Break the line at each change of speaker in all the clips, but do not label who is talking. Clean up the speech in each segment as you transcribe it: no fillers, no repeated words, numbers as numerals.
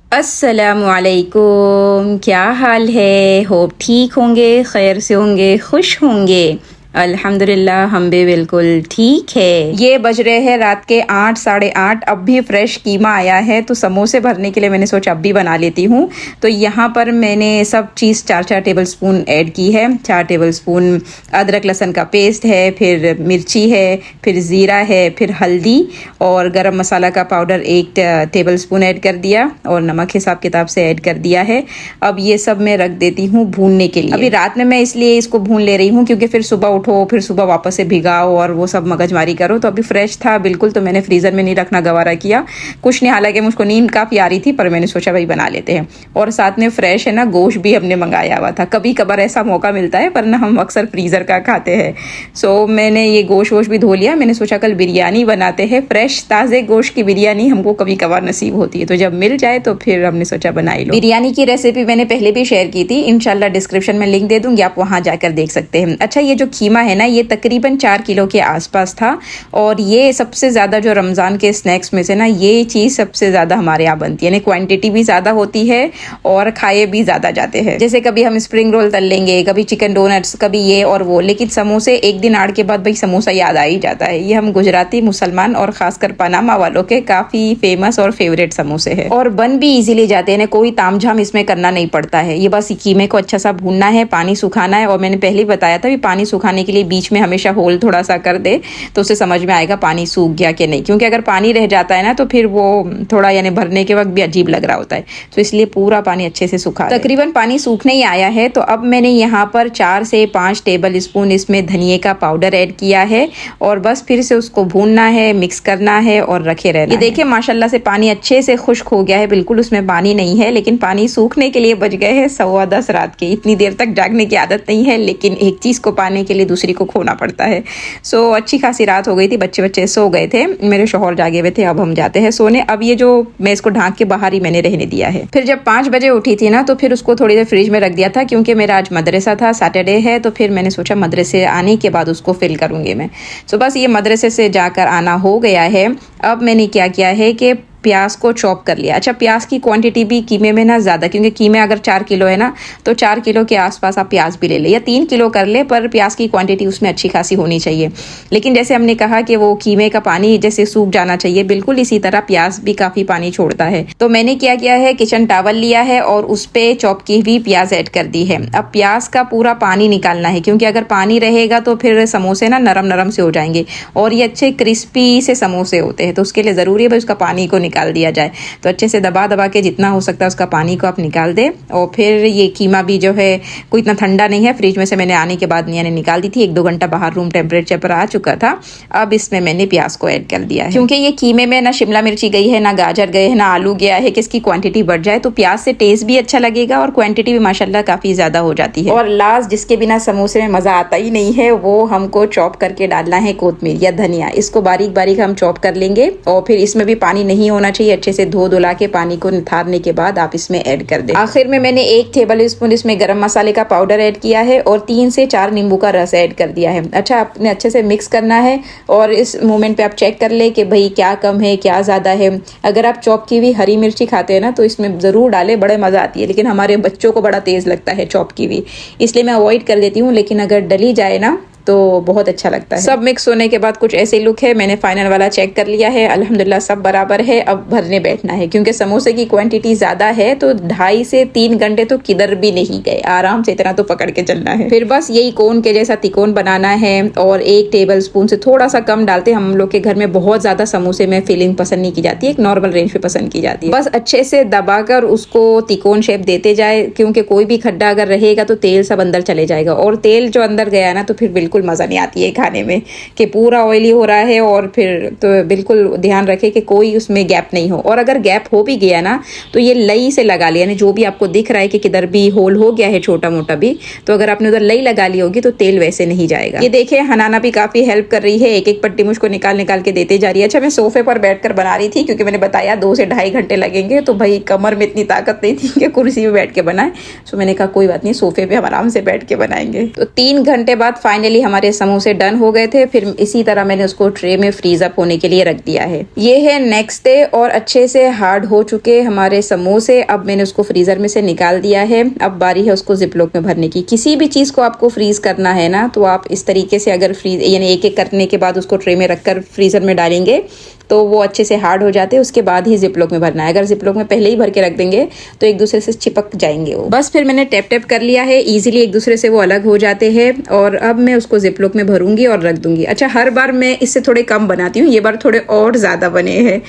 अस्सलामुअलैकुम, क्या हाल है। होप ठीक होंगे, खैर से होंगे, खुश होंगे। अल्हम्दुलिल्लाह हम भी बिल्कुल ठीक है। ये बज रहे हैं रात के 8 साढ़े 8। अब भी फ्रेश कीमा आया है तो समोसे भरने के लिए मैंने सोचा अब भी बना लेती हूँ। तो यहाँ पर मैंने सब चीज़ 4-4 टेबल स्पून ऐड की है। 4 टेबल स्पून अदरक लहसुन का पेस्ट है, फिर मिर्ची है, फिर ज़ीरा है, फिर हल्दी और गरम मसाला का पाउडर 1 टेबल स्पून ऐड कर दिया और नमक हिसाब किताब से ऐड कर दिया है। अब ये सब मैं रख देती हूँ भूनने के लिए। अभी रात में मैं इसलिए इसको भून ले रही हूँ क्योंकि फिर सुबह उठो, फिर सुबह वापस से भिगाओ और वो सब मगजमारी करो। तो अभी फ्रेश था बिल्कुल, तो मैंने फ्रीज़र में नहीं रखना गवारा किया कुछ नहीं। हालांकि मुझको नींद काफ़ी आ रही थी पर मैंने सोचा भाई बना लेते हैं। और साथ में फ्रेश है ना गोश्त भी हमने मंगाया हुआ था। कभी कभार ऐसा मौका मिलता है पर ना हम अक्सर फ्रीज़र का खाते हैं। सो मैंने ये गोश्त वोश भी धो लिया। मैंने सोचा कल बिरयानी बनाते हैं। फ्रेश ताज़े गोश्त की बिरयानी हमको कभी कभार नसीब होती है, तो जब मिल जाए तो फिर हमने सोचा बनाई लो। बिरयानी की रेसिपी मैंने पहले भी शेयर की थी, इंशाल्लाह डिस्क्रिप्शन में लिंक दे दूंगी, आप वहाँ जाकर देख सकते हैं। अच्छा, ये जो कीमा है ना ये तकरीबन 4 किलो के आसपास था और ये सबसे ज़्यादा जो रमज़ान के स्नैक्स में से ना ये चीज़ सबसे ज़्यादा हमारे यहाँ बनती है। यानी क्वांटिटी भी ज़्यादा होती है और खाए भी ज़्यादा जाते हैं। जैसे कभी हम स्प्रिंग रोल तल लेंगे, कभी चिकन डोनट्स, कभी ये और वो, लेकिन समोसे एक दिन आड़ के बाद भाई समोसा याद आ ही जाता है। ये हम गुजराती मुसलमान और ख़ासकर पनामा वालों के काफ़ी फेमस और फेवरेट समोसे हैं और बन भी इजीली जाते हैं। कोई तामझाम इसमें करना नहीं पड़ता है। ये बस कीमे को अच्छा सा भूनना है, पानी सुखाना है। और मैंने पहले ही बताया था कि पानी सुखाने के लिए बीच में हमेशा होल थोड़ा सा कर दे तो उसे समझ में आएगा पानी सूख गया कि नहीं, क्योंकि अगर पानी रह जाता है ना तो फिर वो थोड़ा यानी भरने के वक्त भी अजीब लग रहा होता है। तो इसलिए पूरा पानी अच्छे से सुखा। तकरीबन पानी सूखने ही आया है तो अब मैंने यहाँ पर 4 से 5 टेबल स्पून इसमें धनिए का पाउडर ऐड किया है और बस फिर से उसको भूनना है, मिक्स करना है और रखे रहना। ये देखिए माशाल्लाह से पानी अच्छे से खुश्क हो गया है, बिल्कुल उसमें पानी नहीं है। लेकिन पानी सूखने के लिए बज गए हैं 10:15 रात के। इतनी देर तक जागने की आदत नहीं है, लेकिन एक चीज़ को पाने के लिए दूसरी को खोना पड़ता है। सो अच्छी खासी रात हो गई थी, बच्चे सो गए थे, मेरे शौहर जागे हुए थे। अब हम जाते हैं सोने। अब ये जो मैं इसको ढांक के बाहर ही मैंने रहने दिया है। फिर जब 5 बजे उठी थी ना तो फिर उसको थोड़ी देर फ्रिज में रख दिया था क्योंकि मेरा आज मदरसा था, सैटरडे है। तो फिर मैंने सोचा मदरसे आने के बाद उसको फिल करूँगी मैं। सो बस ये मदरसे से जाकर आना हो गया है। अब मैंने क्या किया है कि प्याज को चॉप कर लिया। अच्छा, प्याज की क्वांटिटी भी कीमे में ना ज़्यादा, क्योंकि कीमे अगर 4 किलो है ना तो 4 किलो के आसपास आप प्याज भी ले ले या 3 किलो कर ले, पर प्याज की क्वांटिटी उसमें अच्छी खासी होनी चाहिए। लेकिन जैसे हमने कहा कि वो कीमे का पानी जैसे सूख जाना चाहिए, बिल्कुल इसी तरह प्याज भी काफ़ी पानी छोड़ता है। तो मैंने क्या किया है, किचन टावल लिया है और उस पर चॉप की हुई प्याज ऐड कर दी है। अब प्याज का पूरा पानी निकालना है क्योंकि अगर पानी रहेगा तो फिर समोसे ना नरम नरम से हो जाएंगे और ये अच्छे क्रिस्पी से समोसे होते हैं। तो उसके लिए ज़रूरी है उसका पानी को निकाल दिया जाए। तो अच्छे से दबा दबा के जितना हो सकता है उसका पानी को आप निकाल दें। और फिर ये कीमा भी जो है कोई इतना ठंडा नहीं है, फ्रिज में से मैंने आने के बाद यानी निकाल दी थी। 1-2 घंटा बाहर रूम टेम्परेचर पर आ चुका था। अब इसमें मैंने प्याज को ऐड कर दिया है क्योंकि ये कीमे में ना शिमला मिर्ची गई है, ना गाजर गए है, ना आलू गया है कि इसकी क्वांटिटी बढ़ जाए। तो प्याज से टेस्ट भी अच्छा लगेगा और क्वांटिटी भी माशाल्लाह काफ़ी ज़्यादा हो जाती है। और लास्ट जिसके बिना समोसे में मज़ा आता ही नहीं है वो हमको चॉप करके डालना है कोतमीर या धनिया। इसको बारीक बारीक हम चॉप कर लेंगे और फिर इसमें भी पानी नहीं होना चाहिए। अच्छे से धो धुला के पानी को निथारने के बाद आप इसमें ऐड कर दें। आखिर में मैंने 1 टेबल स्पून इसमें गरम मसाले का पाउडर ऐड किया है और 3 से 4 नींबू का रस ऐड कर दिया है। अच्छा, आपने अच्छे से मिक्स करना है और इस मोमेंट पे आप चेक कर ले कि भाई क्या कम है क्या ज़्यादा है। अगर आप चॉप की हुई हरी मिर्ची खाते हैं ना तो इसमें ज़रूर डालें, बड़े मज़ा आती है। लेकिन हमारे बच्चों को बड़ा तेज़ लगता है चॉप की हुई, इसलिए मैं अवॉइड कर देती हूँ। लेकिन अगर डली जाए ना तो बहुत अच्छा लगता है। सब मिक्स होने के बाद कुछ ऐसे लुक है। मैंने फाइनल वाला चेक कर लिया है, अल्हम्दुलिल्लाह सब बराबर है। अब भरने बैठना है क्योंकि समोसे की क्वांटिटी ज़्यादा है तो 2.5 से 3 घंटे तो किधर भी नहीं गए, आराम से इतना तो पकड़ के चलना है। फिर बस यही कोन के जैसा तिकोन बनाना है और 1 टेबल स्पून से थोड़ा सा कम डालते। हम लोग के घर में बहुत ज़्यादा समोसे में फिलिंग पसंद नहीं की जाती है, एक नॉर्मल रेंज पे पसंद की जाती है। बस अच्छे से दबाकर उसको तिकोन शेप देते जाए क्योंकि कोई भी खड्डा अगर रहेगा तो तेल सब अंदर चले जाएगा और तेल जो अंदर गया ना तो फिर बिल्कुल मज़ा नहीं आती है खाने में कि पूरा ऑयली हो रहा है। और फिर तो बिल्कुल ध्यान रखें कि कोई उसमें गैप नहीं हो। और अगर गैप हो भी गया ना तो ये लई से लगा लिया, यानी जो भी आपको दिख रहा है कि किधर भी होल हो गया है छोटा मोटा भी, तो अगर आपने उधर लई लगा ली होगी तो तेल वैसे नहीं जाएगा। ये देखिए हनाना भी काफ़ी हेल्प कर रही है, एक एक पट्टी मुझको निकाल निकाल के देते जा रही है। अच्छा, मैं सोफे पर बैठकर बना रही थी क्योंकि मैंने बताया 2 से 2.5 घंटे लगेंगे, तो भाई कमर में इतनी ताकत नहीं थी कि कुर्सी में बैठ के बनाए। सो मैंने कहा कोई बात नहीं, सोफे पे हम आराम से बैठ के बनाएंगे। तो 3 घंटे बाद फाइनली हमारे समोसे डन हो गए थे। फिर इसी तरह मैंने उसको ट्रे में फ्रीज अप होने के लिए रख दिया है। ये है नेक्स्ट डे और अच्छे से हार्ड हो चुके हमारे समोसे। अब मैंने उसको फ्रीजर में से निकाल दिया है। अब बारी है उसको जिपलॉक में भरने की। किसी भी चीज को आपको फ्रीज करना है ना, तो आप इस तरीके से अगर फ्रीज यानी एक एक करने के बाद उसको ट्रे में रखकर फ्रीजर में डालेंगे तो वो अच्छे से हार्ड हो जाते हैं। उसके बाद ही जिपलॉक में भरना है। अगर जिपलॉक में पहले ही भर के रख देंगे तो एक दूसरे से चिपक जाएंगे वो। बस फिर मैंने टैप टैप कर लिया है, इजीली एक दूसरे से वो अलग हो जाते हैं। और अब मैं उसको जिपलॉक में भरूंगी और रख दूंगी। अच्छा, हर बार मैं इससे थोड़े कम बनाती हूँ, ये बार थोड़े और ज़्यादा बने हैं।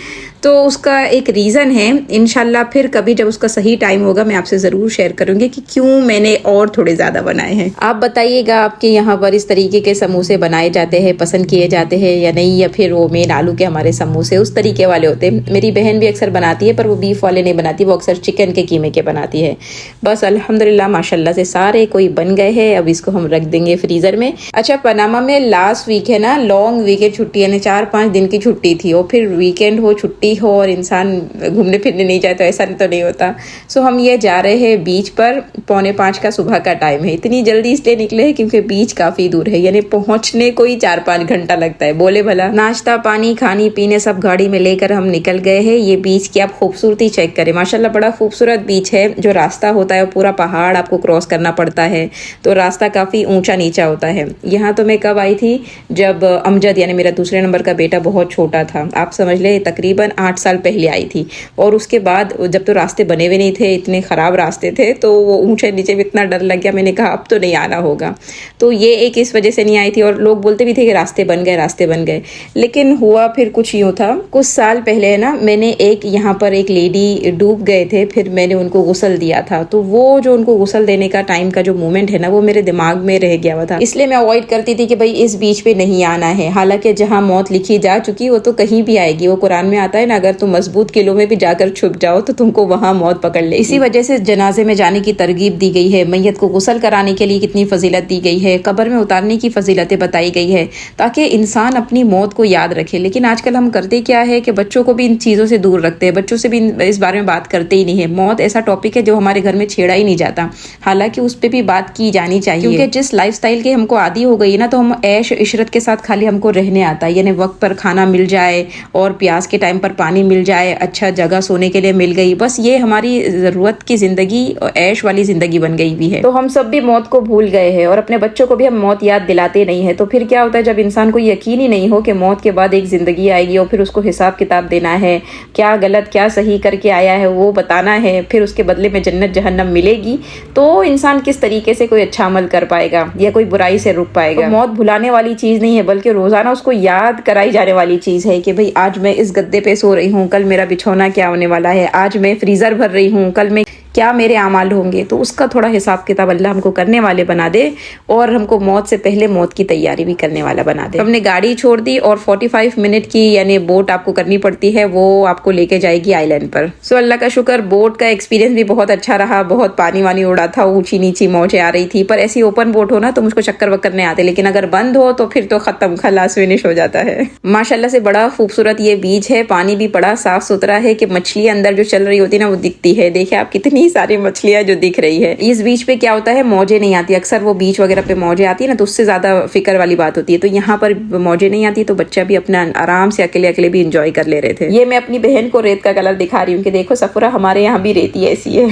तो उसका एक रीज़न है। इंशाल्लाह फिर कभी जब उसका सही टाइम होगा मैं आपसे ज़रूर शेयर करूंगी कि क्यों मैंने और थोड़े ज़्यादा बनाए हैं। आप बताइएगा आपके यहाँ पर इस तरीके के समोसे बनाए जाते हैं, पसंद किए जाते हैं या नहीं, या फिर वो मेन आलू के हमारे समोसे उस तरीके वाले होते हैं। मेरी बहन भी अक्सर बनाती है, पर वो बीफ वाले नहीं बनाती, वो अक्सर चिकन के कीमे के बनाती है। बस अल्हम्दुलिल्लाह माशाल्लाह से सारे कोई बन गए हैं। अब इसको हम रख देंगे फ्रीज़र में। अच्छा, पनामा में लास्ट वीक है ना, लॉन्ग वीकेंड छुट्टी, यानी 4-5 दिन की छुट्टी थी। और फिर वीकेंड हो, छुट्टी हो और इंसान घूमने फिरने नहीं जाए तो ऐसा तो नहीं होता। सो हम ये जा रहे हैं बीच पर। 4:45 का सुबह का टाइम है। इतनी जल्दी इसलिए निकले हैं क्योंकि बीच काफ़ी दूर है, यानी पहुंचने को ही 4-5 घंटा लगता है। बोले भला। नाश्ता पानी खानी पीने सब गाड़ी में लेकर हम निकल गए हैं। ये बीच की आप खूबसूरती चेक करें, माशाल्लाह बड़ा खूबसूरत बीच है। जो रास्ता होता है वो पूरा पहाड़ आपको क्रॉस करना पड़ता है, तो रास्ता काफ़ी ऊंचा नीचा होता है। यहाँ तो मैं कब आई थी, जब अमजद यानी मेरा दूसरे नंबर का बेटा बहुत छोटा था। आप समझ ले तकरीबन 8 साल पहले आई थी। और उसके बाद जब तो रास्ते बने हुए नहीं थे, इतने ख़राब रास्ते थे, तो वो ऊंचे नीचे में इतना डर लग गया, मैंने कहा अब तो नहीं आना होगा। तो ये एक इस वजह से नहीं आई थी। और लोग बोलते भी थे कि रास्ते बन गए, रास्ते बन गए, लेकिन हुआ फिर कुछ यूँ था। कुछ साल पहले है ना, मैंने यहाँ पर एक लेडी डूब गए थे, फिर मैंने उनको गुसल दिया था। तो वो जो उनको गुसल देने का टाइम का जो मोमेंट है ना, वो मेरे दिमाग में रह गया हुआ था। इसलिए मैं अवॉइड करती थी कि भाई इस बीच पे नहीं आना है। हालांकि जहाँ मौत लिखी जा चुकी वो तो कहीं भी आएगी। वो कुरान में आता है ना, अगर तुम मजबूत किलों में भी जाकर छुप जाओ तो तुमको वहां मौत पकड़ ले। इसी वजह से जनाजे में जाने की तरगीब दी गई है। मैयत को गुसल कराने के लिए कितनी फजीलत दी गई है, कब्र में उतारने की फजीलतें बताई गई है, ताकि इंसान अपनी मौत को याद रखे। लेकिन आजकल हम करते क्या है कि बच्चों को भी इन चीज़ों से दूर रखते हैं, बच्चों से भी इस बारे में बात करते ही नहीं है। मौत ऐसा टॉपिक है जो हमारे घर में छेड़ा ही नहीं जाता। हालांकि उस पर भी बात की जानी चाहिए, क्योंकि जिस लाइफस्टाइल के हमको आदी हो गई ना, तो हम ऐश इशरत के साथ खाली हमको रहने आता है। यानी वक्त पर खाना मिल जाए और प्यास के टाइम पर पानी मिल जाए, अच्छा जगह सोने के लिए मिल गई, बस ये हमारी ज़रूरत की ज़िंदगी और ऐश वाली ज़िंदगी बन गई भी है। तो हम सब भी मौत को भूल गए हैं और अपने बच्चों को भी हम मौत याद दिलाते नहीं है। तो फिर क्या होता है, जब इंसान को यकीन ही नहीं हो कि मौत के बाद एक ज़िंदगी आएगी और फिर उसको हिसाब किताब देना है, क्या गलत क्या सही करके आया है वो बताना है, फिर उसके बदले में जन्नत जहन्नम मिलेगी, तो इंसान किस तरीके से कोई अच्छा अमल कर पाएगा या कोई बुराई से रुक पाएगा। तो मौत भुलाने वाली चीज़ नहीं है, बल्कि रोज़ाना उसको याद कराई जाने वाली चीज़ है कि भाई आज मैं इस गद्दे पे सो रही हूँ, कल मेरा बिछौना क्या होने वाला है, आज मैं फ्रीज़र भर रही हूँ, कल मैं क्या मेरे आमाल होंगे। तो उसका थोड़ा हिसाब किताब अल्लाह हमको करने वाले बना दे और हमको मौत से पहले मौत की तैयारी भी करने वाला बना दे। हमने गाड़ी छोड़ दी और 45 मिनट की यानी बोट आपको करनी पड़ती है, वो आपको लेके जाएगी आइलैंड पर। सो अल्लाह का शुक्र, बोट का एक्सपीरियंस भी बहुत अच्छा रहा। बहुत पानी वानी उड़ा था, ऊंची नीची मौजें आ रही थी। पर ऐसी ओपन बोट हो ना तो मुझको चक्कर वक्कर नहीं आते, लेकिन अगर बंद हो तो फिर तो खत्म, खलास फिनिश हो जाता है। माशाल्लाह से बड़ा खूबसूरत ये बीच है। पानी भी बड़ा साफ सुथरा है कि मछली अंदर जो चल रही होती है ना वो दिखती है। देखिए आप कितनी सारी मछलियां जो दिख रही है। इस बीच पे क्या होता है, मौजें नहीं आती। अक्सर वो बीच वगैरह पे मौजें आती है ना, तो उससे ज्यादा फिक्र वाली बात होती है। तो यहाँ पर मौजें नहीं आती, तो बच्चा भी अपना आराम से अकेले अकेले भी इंजॉय कर ले रहे थे। ये मैं अपनी बहन को रेत का कलर दिखा रही हूँ कि देखो सफुरा, हमारे यहाँ भी रेती ऐसी है।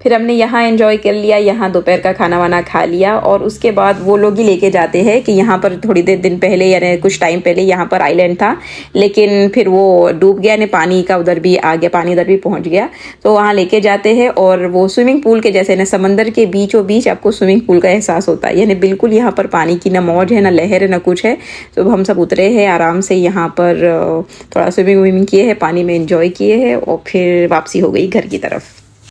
फिर हमने यहाँ एंजॉय कर लिया, यहाँ दोपहर का खाना वाना खा लिया और उसके बाद वो लोग ही लेके जाते हैं कि यहाँ पर थोड़ी देर दिन पहले यानी कुछ टाइम पहले यहाँ पर आइलैंड था, लेकिन फिर वो डूब गया, यानी पानी का उधर भी आ गया, पानी उधर भी पहुँच गया, तो वहाँ लेके जाते हैं। और वो स्विमिंग पूल के जैसे ना, समंदर के बीचों बीच आपको स्विमिंग पूल का एहसास होता है, यानी बिल्कुल यहाँ पर पानी की ना मौज है ना लहर है ना कुछ है। तो हम सब उतरे हैं आराम से, यहाँ पर थोड़ा स्विमिंग विमिंग किए हैं, पानी में एंजॉय किए हैं और फिर वापसी हो गई घर की तरफ।